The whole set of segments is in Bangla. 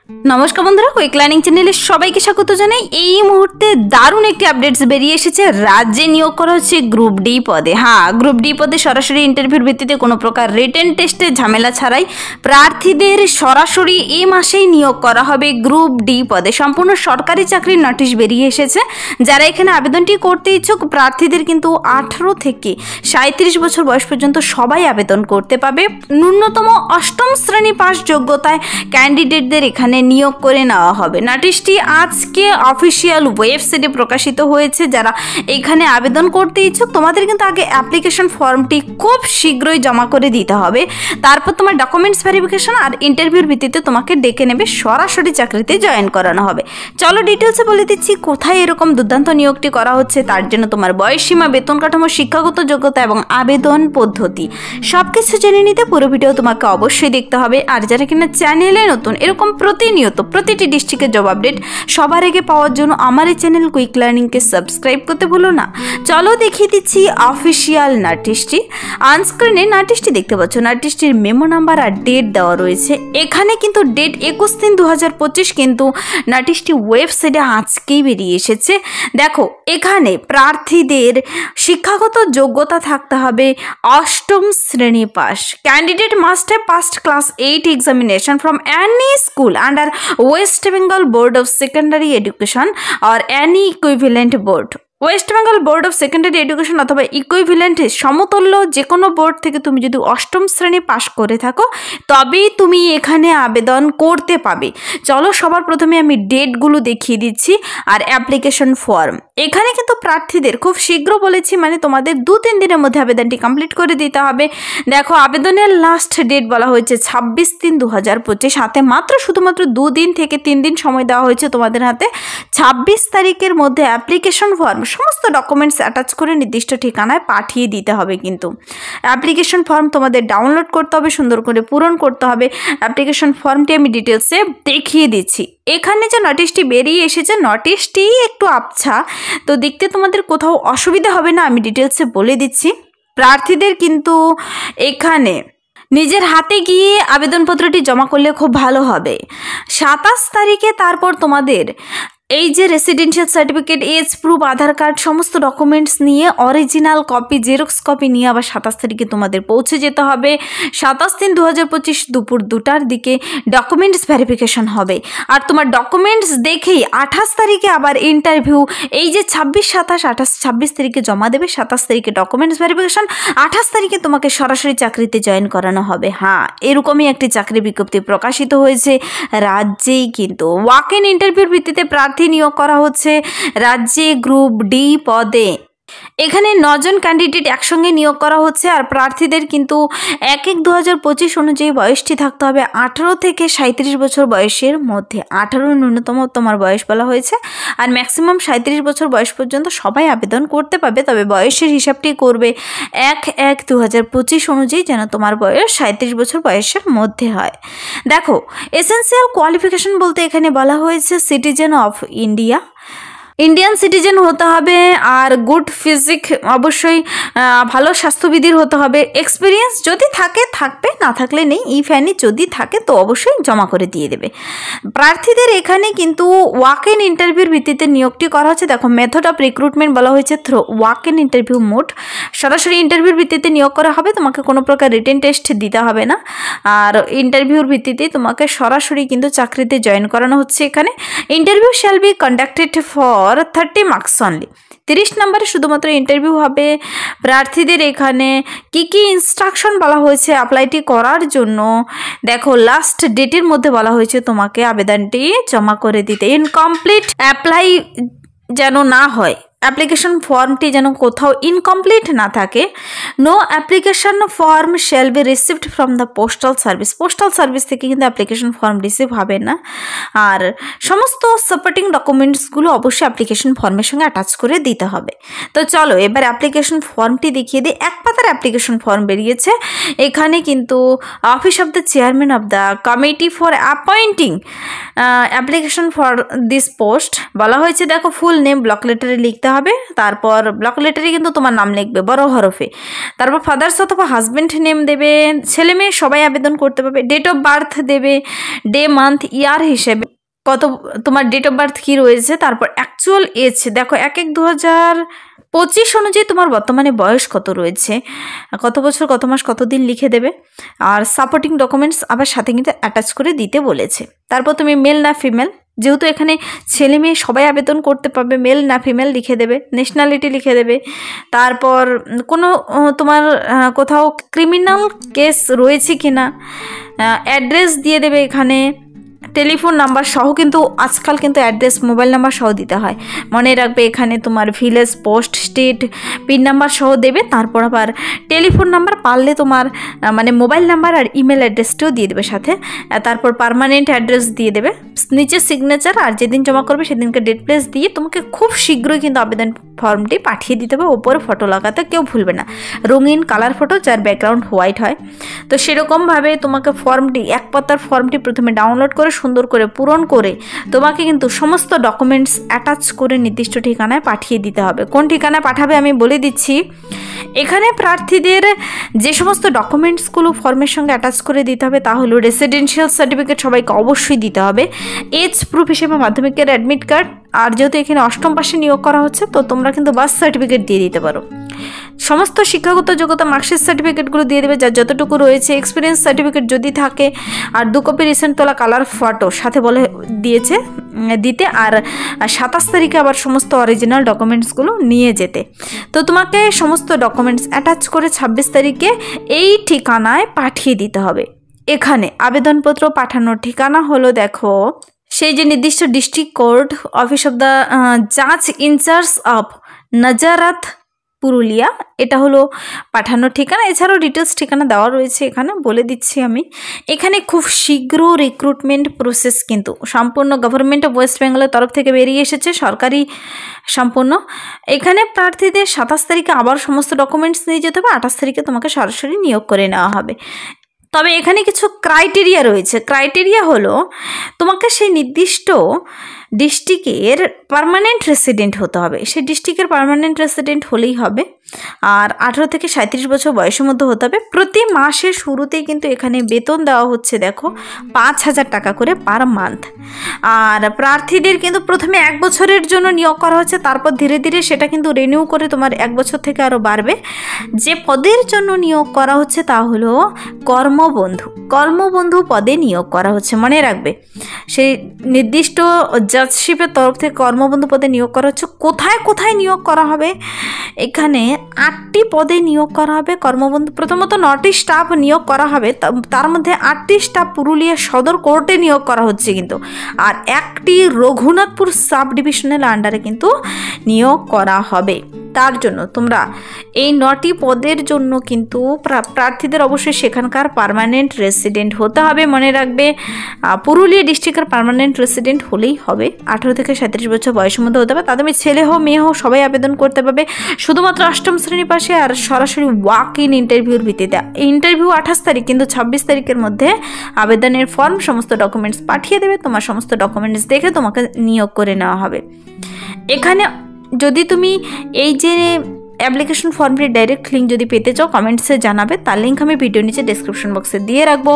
নমস্কার বন্ধুরা, কুইক লার্নিং চ্যানেলে সবাইকে স্বাগত জানাই। এই মুহূর্তে দারুণ একটি আপডেটস বেরিয়ে এসেছে। রাজ্যে নিয়োগ করা হচ্ছে গ্রুপ ডি পদে। হ্যাঁ, গ্রুপ ডি পদে সরাসরি ইন্টারভিউর ভিত্তিতে কোনো প্রকার রিটেন টেস্টের ঝামেলা ছাড়াই প্রার্থীদের সরাসরি এই মাসেই নিয়োগ করা হবে গ্রুপ ডি পদে। সম্পূর্ণ সরকারি চাকরির নোটিশ বেরিয়ে এসেছে। যারা এখানে আবেদনটি করতে ইচ্ছুক প্রার্থীদের কিন্তু 18 থেকে 37 বছর বয়স পর্যন্ত সবাই আবেদন করতে পাবে। ন্যূনতম 8ম শ্রেণী পাস যোগ্যতায় ক্যান্ডিডেটদের এখানে নিয়োগ করে নেওয়া হবে। নোটিশটি আজকে অফিসিয়াল ওয়েবসাইটে প্রকাশিত হয়েছে। যারা এখানে আবেদন করতে ইচ্ছুক তোমাদের কিন্তু আগে অ্যাপ্লিকেশন ফর্মটি খুব শীঘ্রই জমা করে দিতে হবে। তারপর তোমার ডকুমেন্টস ভেরিফিকেশন আর ইন্টারভিউর ভিত্তিতে তোমাকে ডেকে নেবে, সরাসরি চাকরিতে জয়েন করানো হবে। চলো ডিটেলসে বলে দিচ্ছি কোথায় এরকম দুর্দান্ত নিয়োগটি করা হচ্ছে। তার জন্য তোমার বয়সসীমা, বেতন কাঠামো, শিক্ষাগত যোগ্যতা এবং আবেদন পদ্ধতি সব কিছু জেনে নিতে পুরো ভিডিও তোমাকে অবশ্যই দেখতে হবে। আর যারা কিনা চ্যানেলে নতুন এরকম প্রতিনিয়ত প্রতিটি ডিস্ট্রিক্টের জব আপডেট সবার আগে পাওয়ার জন্য আমার এই চ্যানেল কুইক লার্নিংকে সাবস্ক্রাইব করতে ভুলো না। চলো দেখিয়ে দিচ্ছি অফিসিয়াল নোটিশটি। অনস্ক্রিনে নোটিশটি দেখতে পাচ্ছ। নোটিশটির মেমো নাম্বার আর ডেট দেওয়া রয়েছে। এখানে কিন্তু ডেট 21/3/2025, কিন্তু নোটিশটি ওয়েবসাইটে আজকেই বেরিয়ে এসেছে। দেখো এখানে প্রার্থীদের শিক্ষাগত যোগ্যতা থাকতে হবে 8ম শ্রেণী পাস। Candidate must have passed class 8 examination from any school under West Bengal Board of Secondary Education or any equivalent board. West Bengal Board of Secondary Education অথবা ইকুইভ্যালেন্ট সমতুল্য যে কোনো বোর্ড থেকে তুমি যদি 8ম শ্রেণী পাস করে থাকো তবেই তুমি এখানে আবেদন করতে পাবে। চলো সবার প্রথমে আমি ডেটগুলো দেখিয়ে দিচ্ছি আর অ্যাপ্লিকেশন ফর্ম। এখানে কিন্তু প্রার্থীদের খুব শীঘ্র বলেছি, মানে তোমাদের 2-3 দিনের মধ্যে আবেদনটি কমপ্লিট করে দিতে হবে। দেখো আবেদনের লাস্ট ডেট বলা হয়েছে 26/3/2025। হাতে মাত্র শুধুমাত্র 2 দিন থেকে 3 দিন সময় দেওয়া হয়েছে তোমাদের হাতে। 26 তারিখের মধ্যে অ্যাপ্লিকেশন ফর্ম সমস্ত ডকুমেন্টস অ্যাটাচ করে নির্দিষ্ট ঠিকানায় পাঠিয়ে দিতে হবে। কিন্তু অ্যাপ্লিকেশন ফর্ম তোমাদের ডাউনলোড করতে হবে, সুন্দর করে পূরণ করতে হবে। অ্যাপ্লিকেশন ফর্মটি আমি ডিটেলসে দেখিয়ে দিচ্ছি। এখানে যে নোটিশটি বেরিয়ে এসেছে নোটিশটি একটু আবছা, তো দেখতে তোমাদের কোথাও অসুবিধা হবে না, আমি ডিটেলসে বলে দিচ্ছি। প্রার্থীদের কিন্তু এখানে নিজের হাতে গিয়ে আবেদনপত্রটি জমা করলে খুব ভালো হবে। 27 তারিখে তারপর তোমাদের এই যে রেসিডেন্সিয়াল সার্টিফিকেট, এজ প্রুফ, আধার কার্ড সমস্ত ডকুমেন্টস নিয়ে অরিজিনাল কপি, জেরক্স কপি নিয়ে আবার 27 তারিখে তোমাদের পৌঁছে যেতে হবে। 27/3/2025 দুপুর 2টার দিকে ডকুমেন্টস ভেরিফিকেশন হবে। আর তোমার ডকুমেন্টস দেখেই 28 তারিখে আবার ইন্টারভিউ। এই যে 26, 27, 28, 26 তারিখে জমা দেবে, 27 তারিখে ডকুমেন্টস ভেরিফিকেশন, 28 তারিখে তোমাকে সরাসরি চাকরিতে জয়েন করানো হবে। হ্যাঁ, এরকমই একটি চাকরি বিজ্ঞপ্তি প্রকাশিত হয়েছে রাজ্যেই। কিন্তু ওয়াক ইন ইন্টারভিউর ভিত্তিতে প্রার্থী নিয়োগ করা হচ্ছে রাজ্যে গ্রুপ ডি পদে। এখানে 9 জন ক্যান্ডিডেট একসঙ্গে নিয়োগ করা হচ্ছে। আর প্রার্থীদের কিন্তু 1/1/2025 অনুযায়ী বয়সটি থাকতে হবে 18 থেকে 37 বছর বয়সের মধ্যে। 18 ন্যূনতম তোমার বয়স বলা হয়েছে, আর ম্যাক্সিমাম 37 বছর বয়স পর্যন্ত সবাই আবেদন করতে পারবে। তবে বয়সের হিসাবটি করবে 1/1/2025 অনুযায়ী, যেন তোমার বয়স 37 বছর বয়সের মধ্যে হয়। দেখো এসেন্সিয়াল কোয়ালিফিকেশন বলতে এখানে বলা হয়েছে citizen of India, Indian citizen হতে হবে, আর গুড ফিজিক, অবশ্যই ভালো স্বাস্থ্যবিধির হতে হবে। এক্সপিরিয়েন্স যদি থাকে থাকবে, না থাকলে নেই। ইফ এনি যদি থাকে তো অবশ্যই জমা করে দিয়ে দেবে। প্রার্থীদের এখানে কিন্তু ওয়াক ইন ইন্টারভিউর ভিত্তিতে নিয়োগটি করা হচ্ছে। দেখো মেথড অফ রিক্রুটমেন্ট বলা হয়েছে through walk in interview mode. সরাসরি ইন্টারভিউর ভিত্তিতে নিয়োগ করা হবে, তোমাকে কোনো প্রকার রিটেন টেস্ট দিতে হবে না। আর ইন্টারভিউর ভিত্তিতে তোমাকে সরাসরি কিন্তু চাকরিতে জয়েন করানো হচ্ছে। এখানে interview shall be conducted for 30 marks only. 30 নম্বরে শুধুমাত্র ইন্টারভিউ হবে। প্রার্থীদের এখানে কি কি ইনস্ট্রাকশন বলা হয়েছে অ্যাপ্লাইটি করার জন্য। দেখো লাস্ট ডেটের মধ্যে বলা হয়েছে তোমাকে আবেদনটি জমা করে দিতে। ইনকমপ্লিট অ্যাপ্লাই যেন না হয়, অ্যাপ্লিকেশন ফর্মটি যেন কোথাও ইনকমপ্লিট না থাকে। No application form shall be received from the postal service. Postal service থেকে কিন্তু অ্যাপ্লিকেশন ফর্ম রিসিভ হবে না। আর সমস্ত সাপোর্টিং ডকুমেন্টসগুলো অবশ্যই অ্যাপ্লিকেশন ফর্মের সঙ্গে অ্যাটাচ করে দিতে হবে। তো চলো এবার অ্যাপ্লিকেশন ফর্মটি দেখিয়ে দিই। এক পাতার অ্যাপ্লিকেশন ফর্ম বেরিয়েছে। এখানে কিন্তু office of the chairman of the committee for appointing application for this post বলা হয়েছে। দেখো ফুল নেম ব্লক লেটারে লিখতে হবে। তারপর ব্লক লেটারে কিন্তু তোমার নাম লিখবে বড় হরফে। তারপর ফাদার্স অথবা হাজব্যান্ড নেম দেবে, ছেলে মেয়ে সবাই আবেদন করতে পারবে। ডেট অফ বার্থ দেবে, ডে মান্থ ইয়ার হিসেবে কত তোমার ডেট অফ বার্থ কী রয়েছে। তারপর অ্যাকচুয়াল এজ দেখো 1/1/2025 অনুযায়ী তোমার বর্তমানে বয়স কত রয়েছে, কত বছর কত মাস কত দিন লিখে দেবে। আর সাপোর্টিং ডকুমেন্টস আবার সাথে কিন্তু অ্যাটাচ করে দিতে বলেছে। তারপর তুমি মেল না ফিমেল, যেহেতু এখানে ছেলে মেয়ে সবাই আবেদন করতে পারবে, মেল না ফিমেল লিখে দেবে, ন্যাশনালিটি লিখে দেবে। তারপর কোনো তোমার কোথাও ক্রিমিনাল কেস রয়েছে কি না, অ্যাড্রেস দিয়ে দেবে এখানে, টেলিফোন নাম্বার সহ, কিন্তু আজকাল কিন্তু অ্যাড্রেস মোবাইল নাম্বার সহ দিতে হয়, মনে রাখবে। এখানে তোমার village, post, state, pin number সহ দেবে। তারপর আবার টেলিফোন নাম্বার পারলে তোমার মানে মোবাইল নাম্বার আর ইমেল অ্যাড্রেসটাও দিয়ে দেবে সাথে। তারপর পার্মানেন্ট অ্যাড্রেস দিয়ে দেবে, নিচে সিগনেচার, আর যেদিন জমা করবে সেদিনকে ডেট প্লেস দিয়ে তোমাকে খুব শীঘ্রই কিন্তু আবেদন ফর্মটি পাঠিয়ে দিতে হবে। ওপরে ফটো লাগাতে কেউ ভুলবে না, রঙিন কালার ফটো যার ব্যাকগ্রাউন্ড হোয়াইট হয়। তো সেরকমভাবে তোমাকে ফর্মটি, এক পাতার ফর্মটি প্রথমে ডাউনলোড করে সুন্দর করে পূরণ করে তোমাকে কিন্তু সমস্ত ডকুমেন্টস অ্যাটাচ করে নির্দিষ্ট ঠিকানায় পাঠিয়ে দিতে হবে। কোন ঠিকানায় পাঠাবে আমি বলে দিচ্ছি। এখানে প্রার্থীদের যে সমস্ত ডকুমেন্টসগুলো ফর্মের সঙ্গে অ্যাটাচ করে দিতে হবে তা হলো রেসিডেন্সিয়াল সার্টিফিকেট সবাইকে অবশ্যই দিতে হবে, এজ প্রুফ হিসেবে মাধ্যমিকের অ্যাডমিট কার্ড, আর যেহেতু এখানে অষ্টম পাশে নিয়োগ করা হচ্ছে তো তোমরা কিন্তু বার্থ সার্টিফিকেট দিয়ে দিতে পারো। সমস্ত শিক্ষাগত যোগ্যতা মার্কশিট সার্টিফিকেটগুলো দিয়ে দেবে যার যতটুকু রয়েছে, এক্সপিরিয়েন্স সার্টিফিকেট যদি থাকে, আর 2 কপি রিসেন্ট তোলা কালার ফটো সাথে বলে দিয়েছে দিতে, আর 27 তারিখে আবার সমস্ত অরিজিনাল ডকুমেন্টসগুলো নিয়ে যেতে। তো তোমাকে সমস্ত ডকুমেন্টস অ্যাটাচ করে 26 তারিখে এই ঠিকানায় পাঠিয়ে দিতে হবে। এখানে আবেদনপত্র পাঠানোর ঠিকানা হলো দেখো, সেই যে নির্দিষ্ট district court, office of the জাজ ইনচার্জ অফ নাজারাত, পুরুলিয়া, এটা হলো পাঠানোর ঠিকানা। এছাড়াও ডিটেলস ঠিকানা দেওয়া রয়েছে, এখানে বলে দিচ্ছি আমি। এখানে খুব শীঘ্র রিক্রুটমেন্ট প্রসেস কিন্তু সম্পূর্ণ গভর্নমেন্ট অফ ওয়েস্ট বেঙ্গলের তরফ থেকে বেরিয়ে এসেছে, সরকারি সম্পূর্ণ। এখানে প্রার্থীদের 27 তারিখে আবার সমস্ত ডকুমেন্টস নিয়ে যেতে হবে, 28 তারিখে তোমাকে সরাসরি নিয়োগ করে নেওয়া হবে। তবে এখানে কিছু ক্রাইটেরিয়া রয়েছে। ক্রাইটেরিয়া হলো তোমাকে সেই নির্দিষ্ট ডিস্ট্রিক্টের পার্মানেন্ট রেসিডেন্ট হতে হবে, সেই ডিস্ট্রিক্টের পার্মানেন্ট রেসিডেন্ট হলেই হবে। আর 18 থেকে 37 বছর বয়সের মধ্যে হতে হবে। প্রতি মাসের শুরুতেই কিন্তু এখানে বেতন দেওয়া হচ্ছে দেখো 5,000 টাকা করে পার মান্থ। আর প্রার্থীদের কিন্তু প্রথমে 1 বছরের জন্য নিয়োগ করা হচ্ছে, তারপর ধীরে ধীরে সেটা কিন্তু রিনিউ করে তোমার 1 বছর থেকে আরও বাড়বে। যে পদের জন্য নিয়োগ করা হচ্ছে তা হলো কর্মবন্ধু পদে নিয়োগ করা হচ্ছে, মনে রাখবে। সেই নির্দিষ্ট জাজশিপের তরফ থেকে কর্মবন্ধু পদে নিয়োগ করা হচ্ছে। কোথায় কোথায় নিয়োগ করা হবে, এখানে 8টি পদে নিয়োগ করা হবে কর্মবন্ধু। প্রথমত 9টি স্টাফ নিয়োগ করা হবে, তার মধ্যে 8টি স্টাফ পুরুলিয়া সদর কোর্টে নিয়োগ করা হচ্ছে কিন্তু, আর 1টি রঘুনাথপুর সাব ডিভিশনাল আন্ডারে কিন্তু নিয়োগ করা হবে। তার জন্য তোমরা এই 9টি পদের জন্য কিন্তু প্রার্থীদের অবশ্যই সেখানকার পার্মানেন্ট রেসিডেন্ট হতে হবে, মনে রাখবে। পুরুলিয়া ডিস্ট্রিক্টের পার্মানেন্ট রেসিডেন্ট হলেই হবে। 18 থেকে 37 বছর বয়সের মধ্যে হতে হবে। তাদের ছেলে হোক মেয়ে হোক সবাই আবেদন করতে পারবে, শুধুমাত্র 8ম শ্রেণী পাশে, আর সরাসরি ওয়াক ইন ইন্টারভিউর ভিত্তিতে। ইন্টারভিউ 28 তারিখ, কিন্তু 26 তারিখের মধ্যে আবেদনের ফর্ম সমস্ত ডকুমেন্টস পাঠিয়ে দেবে। তোমার সমস্ত ডকুমেন্টস দেখে তোমাকে নিয়োগ করে নেওয়া হবে। এখানে যদি তুমি এই যে অ্যাপ্লিকেশন ফর্মটির ডাইরেক্ট লিঙ্ক যদি পেতে চাও কমেন্টসে জানাবে, তার লিঙ্ক আমি ভিডিও নিচে ডেসক্রিপশন বক্সে দিয়ে রাখবো,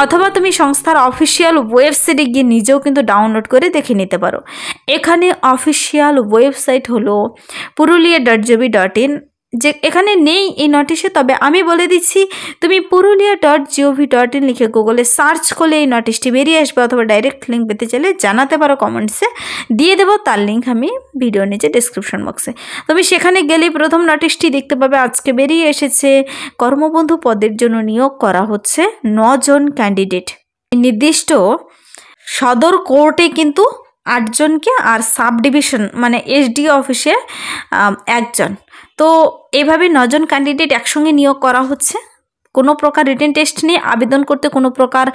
অথবা তুমি সংস্থার অফিসিয়াল ওয়েবসাইটে গিয়ে নিজেও কিন্তু ডাউনলোড করে দেখে নিতে পারো। এখানে অফিসিয়াল ওয়েবসাইট হলো purulia.gov.in, যে এখানে নেই এই নোটিশে, তবে আমি বলে দিচ্ছি তুমি purulia.gov.in লিখে গুগলে সার্চ করলে এই নোটিশটি বেরিয়ে আসবে, অথবা ডাইরেক্ট লিঙ্ক পেতে চাইলে জানাতে পারো কমেন্টসে, দিয়ে দেবো তার লিঙ্ক আমি ভিডিও নিচে ডেসক্রিপশন বক্সে। তুমি সেখানে গেলেই প্রথম নোটিশটি দেখতে পাবে, আজকে বেরিয়ে এসেছে। কর্মবন্ধু পদের জন্য নিয়োগ করা হচ্ছে 9 জন ক্যান্ডিডেট। নির্দিষ্ট সদর কোর্টে কিন্তু 8 জনকে, আর সাব ডিভিশন মানে এসডি অফিসে 1 জন। তো এভাবে 9 জন ক্যান্ডিডেট একসঙ্গে নিয়োগ করা হচ্ছে। কোনো প্রকার রিটেন টেস্ট নিয়ে আবেদন করতে কোনো প্রকার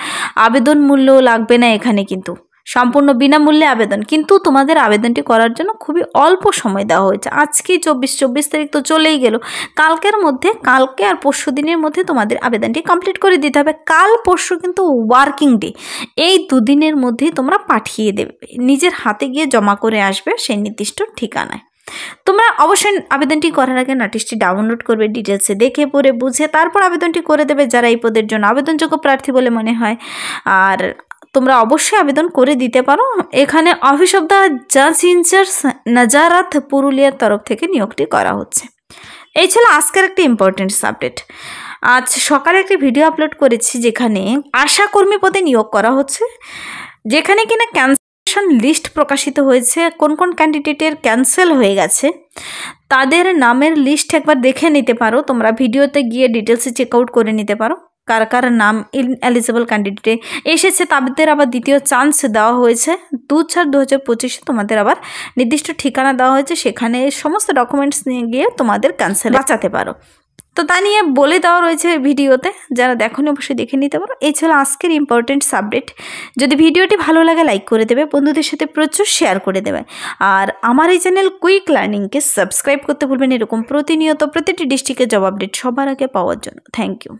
আবেদন মূল্য লাগবে না, এখানে কিন্তু সম্পূর্ণ বিনামূল্যে আবেদন। কিন্তু তোমাদের আবেদনটি করার জন্য খুবই অল্প সময় দেওয়া হয়েছে। আজকে 24 তারিখ তো চলেই গেল, কালকে আর পরশু দিনের মধ্যে তোমাদের আবেদনটি কমপ্লিট করে দিতে হবে। কাল পরশু কিন্তু ওয়ার্কিং ডে, এই 2 দিনের মধ্যেই তোমরা পাঠিয়ে দেবে, নিজের হাতে গিয়ে জমা করে আসবে সেই নির্দিষ্ট ঠিকানায়। তোমরা অবশ্যই আবেদনটি করার আগে নোটিশটি ডাউনলোড করবে, ডিটেলসে দেখে পড়ে বুঝে তারপর আবেদনটি করে দেবে যারা এই পদের জন্য আবেদনযোগ্য প্রার্থী বলে মনে হয়। আর তোমরা অবশ্যই আবেদন করে দিতে পারো। এখানে অফিস অফ দ্য জাজ ইনচার্জ নাজারাত পুরুলিয়ার তরফ থেকে নিয়োগটি করা হচ্ছে। এই ছিল আজকের একটি ইম্পর্টেন্ট আপডেট। আজ সকালে একটি ভিডিও আপলোড করেছি যেখানে আশাকর্মী পদে নিয়োগ করা হচ্ছে, যেখানে কিনা ক্যান্সেলেশন লিস্ট প্রকাশিত হয়েছে। কোন কোন ক্যান্ডিডেটের ক্যান্সেল হয়ে গেছে তাদের নামের লিস্ট একবার দেখে নিতে পারো, তোমরা ভিডিওতে গিয়ে ডিটেলসে চেক আউট করে নিতে পারো কার কার নাম এলিজিবল ক্যান্ডিডেটে এসেছে। তাদের আবার দ্বিতীয় চান্স দেওয়া হয়েছে 2/4/2025 তোমাদের আবার নির্দিষ্ট ঠিকানা দেওয়া হয়েছে, সেখানে সমস্ত ডকুমেন্টস নিয়ে গিয়ে তোমাদের ক্যান্সেল বাঁচাতে পারো। তো তা নিয়ে বলে দেওয়া রয়েছে ভিডিওতে, যারা দেখোনি অবশ্যই দেখে নিতে পারো। এই ছিল আজকের ইম্পর্টেন্ট আপডেট। যদি ভিডিওটি ভালো লাগে লাইক করে দেবে, বন্ধুদের সাথে প্রচুর শেয়ার করে দেবে, আর আমার এই চ্যানেল কুইক লার্নিংকে সাবস্ক্রাইব করতে ভুলবেন এরকম প্রতিনিয়ত প্রতিটি ডিস্ট্রিক্টের জব আপডেট সবার আগে পাওয়ার জন্য। Thank you.